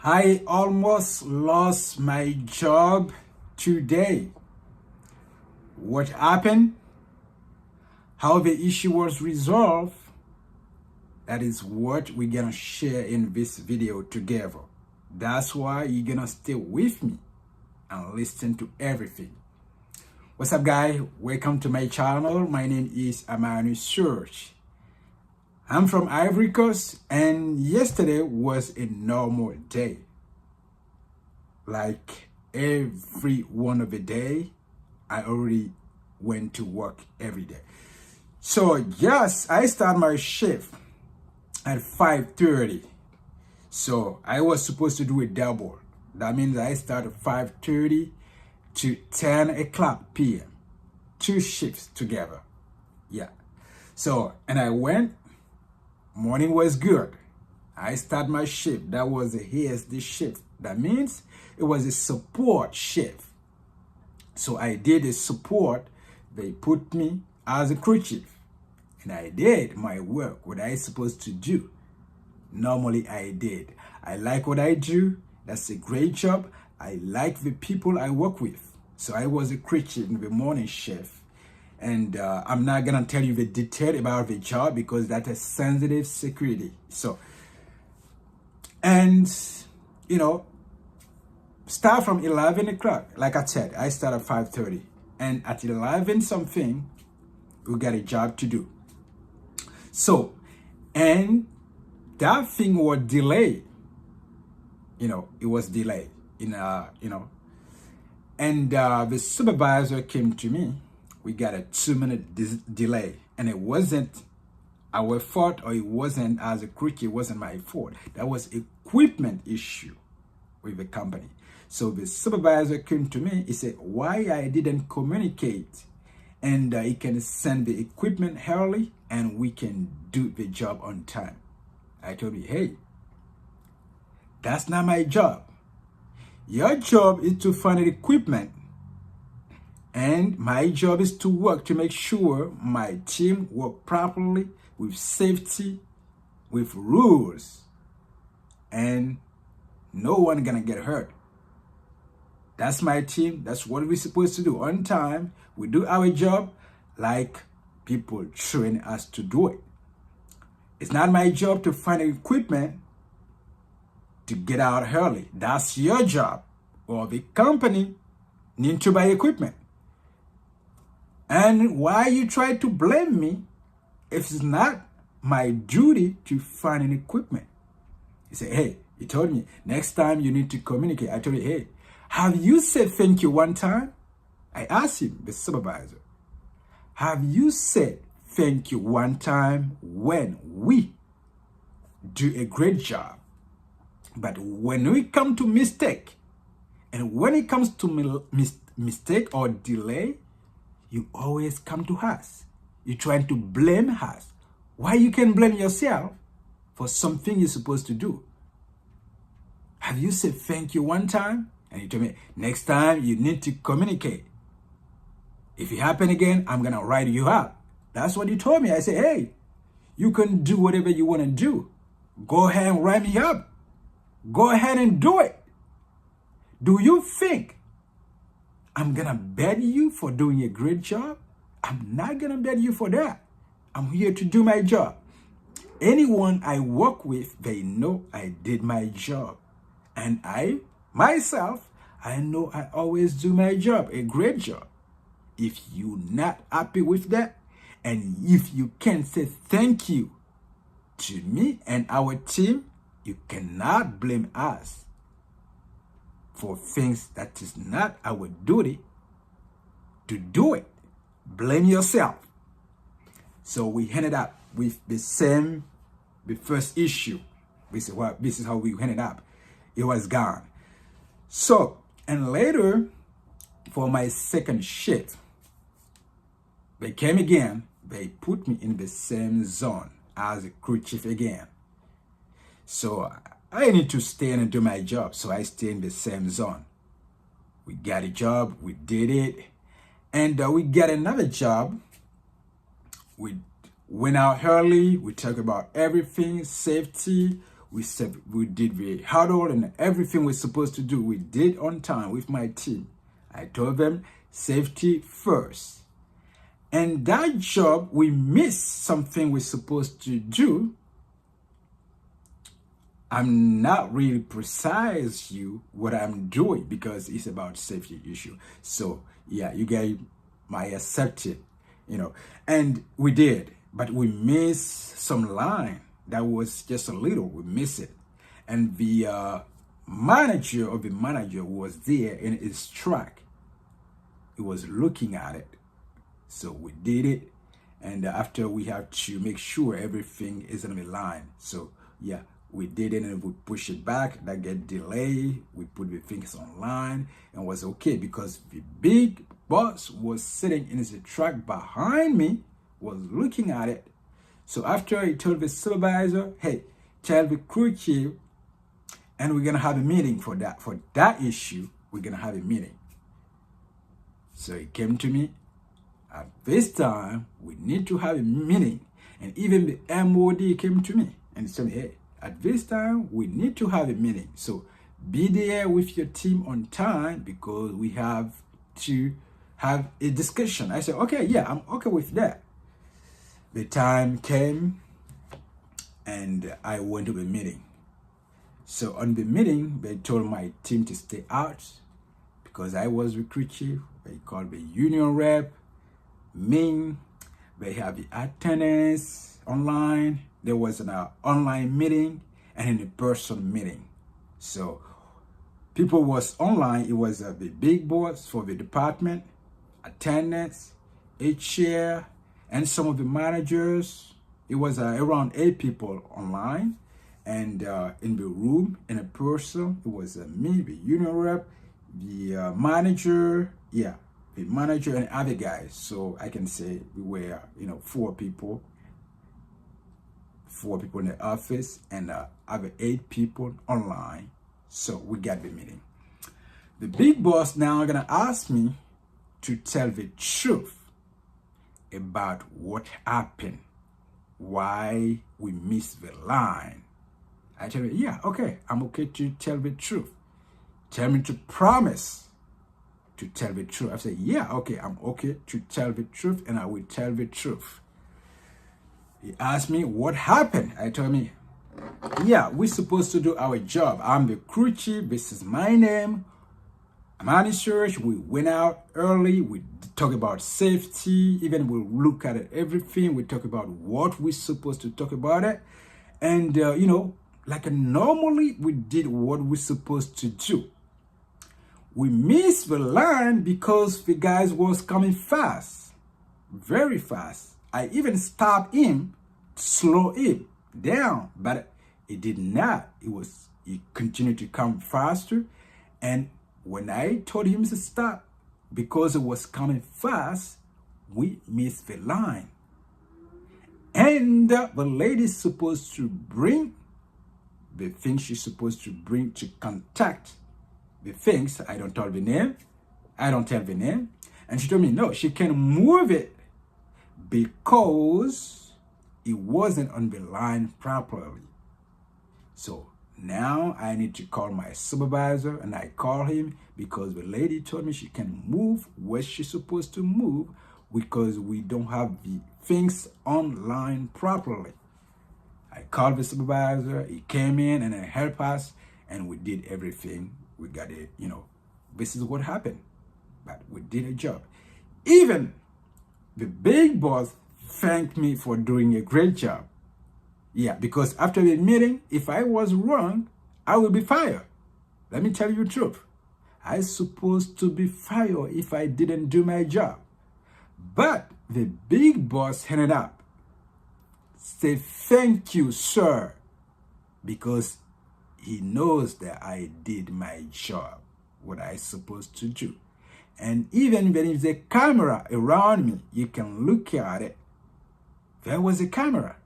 I almost lost my job today. What happened? How the issue was resolved? That is what we're gonna share in this video together. That's why you're gonna stay with me and listen to everything. What's up, guys? Welcome to my channel. My name is Amanu Search. I'm from Ivory Coast, and yesterday was a normal day. Like every one of the day, I already went to work every day. So yes, I start my shift at 5:30. So I was supposed to do a double. That means I start at 5:30 to 10 o'clock p.m. Two shifts together. Yeah. So, and I went. Morning was good. I start my shift. That was a HSD shift. That means it was a support shift. So I did a support. They put me as a crew chief. And I did my work, what I supposed to do. Normally I did. I like what I do. That's a great job. I like the people I work with. So I was a crew chief in the morning shift. And I'm not gonna tell you the detail about the job because that's a sensitive security. So, and you know, start from 11 o'clock. Like I said, I start at 5:30, and at 11 something, we got a job to do. So, and that thing was delayed. You know, it was delayed and the supervisor came to me. We got a 2-minute delay, and it wasn't our fault, or it wasn't as a crew, it wasn't my fault. That was equipment issue with the company. So the supervisor came to me. He said, why I didn't communicate, and he can send the equipment early and we can do the job on time. I told him, hey, that's not my job. Your job is to find the equipment, and my job is to work to make sure my team work properly with safety, with rules, and no one gonna get hurt. That's my team. That's what we're supposed to do. On time, we do our job like people train us to do it. It's not my job to find equipment to get out early. That's your job. Or the company need to buy equipment. And why you try to blame me if it's not my duty to find an equipment? He said, hey, he told me, next time you need to communicate. I told you, hey, have you said thank you one time? I asked him, the supervisor, have you said thank you one time when we do a great job? But when we come to mistake, and when it comes to mistake or delay, you always come to us. You're trying to blame us. Why you can blame yourself for something you're supposed to do? Have you said thank you one time? And he told me, next time you need to communicate. If it happen again, I'm gonna write you up. That's what he told me. I said, hey, you can do whatever you want to do. Go ahead and write me up. Go ahead and do it. Do you think I'm gonna bet you for doing a great job? I'm not gonna bet you for that. I'm here to do my job. Anyone I work with, they know I did my job. And I, myself, I know I always do my job, a great job. If you're not happy with that, and if you can't say thank you to me and our team, you cannot blame us for things that is not our duty to do it. Blame yourself. So we ended up with the first issue. This is how we ended up. It was gone. So, and later, for my second shift, they came again. They put me in the same zone as a crew chief again. So I need to stay and do my job. So I stay in the same zone. We got a job. We did it. And we got another job. We went out early. We talked about everything, safety. we did the huddle and everything we're supposed to do. We did on time with my team. I told them safety first. And that job, we missed something we're supposed to do. I'm not really precise you what I'm doing because it's about safety issue. So yeah, you guys might accept it, and we did, but we missed some line that was just a little, we missed it. And the manager of the manager was there in his truck. He was looking at it. So we did it. And after we have to make sure everything is in the line. So yeah, we did it and we push it back. That get delayed. We put the things online and was okay because the big boss was sitting in his truck behind me, was looking at it. So after he told the supervisor, hey, tell the crew chief, and we're gonna have a meeting for that issue. We're gonna have a meeting. So he came to me. At this time, we need to have a meeting. And even the MOD came to me and said, hey, at this time, we need to have a meeting. So be there with your team on time because we have to have a discussion. I said, okay, yeah, I'm okay with that. The time came and I went to the meeting. So on the meeting, they told my team to stay out because I was recruit chief. They called the union rep, me. They have the attendance online. There was an online meeting and an in-person meeting. So people was online. It was the big boss for the department, attendance, HR, and some of the managers. It was around 8 people online. And in the room, in a person, it was me, the union rep, the manager, the manager and other guys. So I can say we were, 4 people in the office and other 8 people online. So we got the meeting. The big boss now gonna ask me to tell the truth about what happened, why we missed the line. I tell you, yeah, okay, I'm okay to tell the truth. Tell me to promise to tell the truth. I say, yeah, okay, I'm okay to tell the truth, and I will tell the truth. He asked me what happened. I told him, yeah, we're supposed to do our job. I'm the crew chief. This is my name. I'm on research. We went out early. We talk about safety. Even we look at everything. We talk about what we're supposed to talk about it. And, like normally we did what we're supposed to do. We missed the line because the guys was coming fast, very fast. I even stopped him, slow him down, but it did not. He continued to come faster. And when I told him to stop, because it was coming fast, we missed the line. And the lady's supposed to bring the things she's supposed to bring to contact the things. I don't tell the name. And she told me, no, she can move it because it wasn't on the line properly. So now I need to call my supervisor, and I call him because the lady told me she can move where she's supposed to move because we don't have the things online properly. I called the supervisor, he came in and helped us, and we did everything. We got it, this is what happened, but we did a job. Even the big boss thanked me for doing a great job. Yeah, because after the meeting, if I was wrong, I will be fired. Let me tell you the truth. I was supposed to be fired if I didn't do my job. But the big boss handed up. Say thank you, sir, because he knows that I did my job, what I supposed to do. And even when there's a camera around me, you can look at it. There was a camera,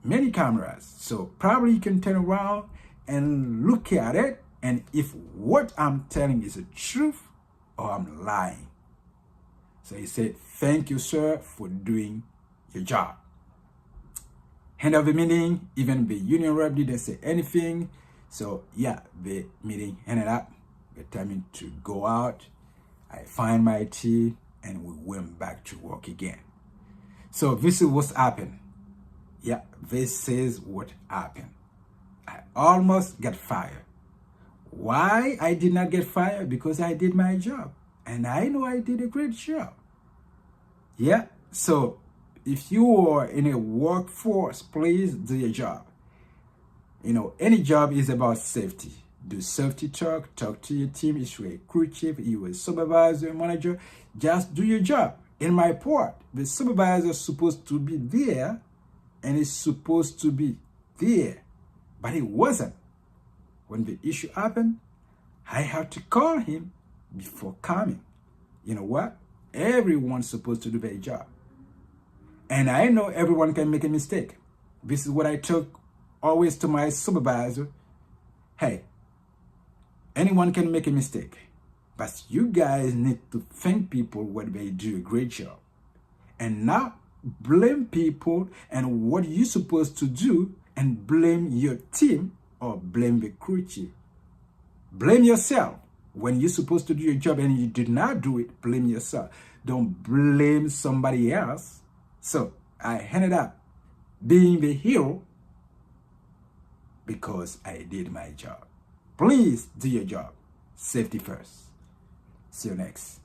many cameras. So probably you can turn around and look at it. And if what I'm telling is the truth or I'm lying. So he said, thank you, sir, for doing your job. End of the meeting, even the union rep didn't say anything. So yeah, the meeting ended up. The time to go out. I find my tea and we went back to work again. So this is what's happened. Yeah, this is what happened. I almost got fired. Why I did not get fired? Because I did my job. And I know I did a great job. Yeah, so if you are in a workforce, please do your job. You know, any job is about safety. Do safety talk to your team. If you're a crew chief, you're a supervisor, manager, just do your job. In my part, the supervisor is supposed to be there and is supposed to be there, but he wasn't. When the issue happened, I had to call him before coming. You know what? Everyone's supposed to do their job. And I know everyone can make a mistake. This is what I took always to my supervisor. Hey, anyone can make a mistake, but you guys need to thank people when they do a great job and not blame people and what you're supposed to do and blame your team or blame the crew chief. Blame yourself. When you're supposed to do your job and you did not do it, blame yourself. Don't blame somebody else. So I ended up being the hero because I did my job. Please do your job. Safety first. See you next.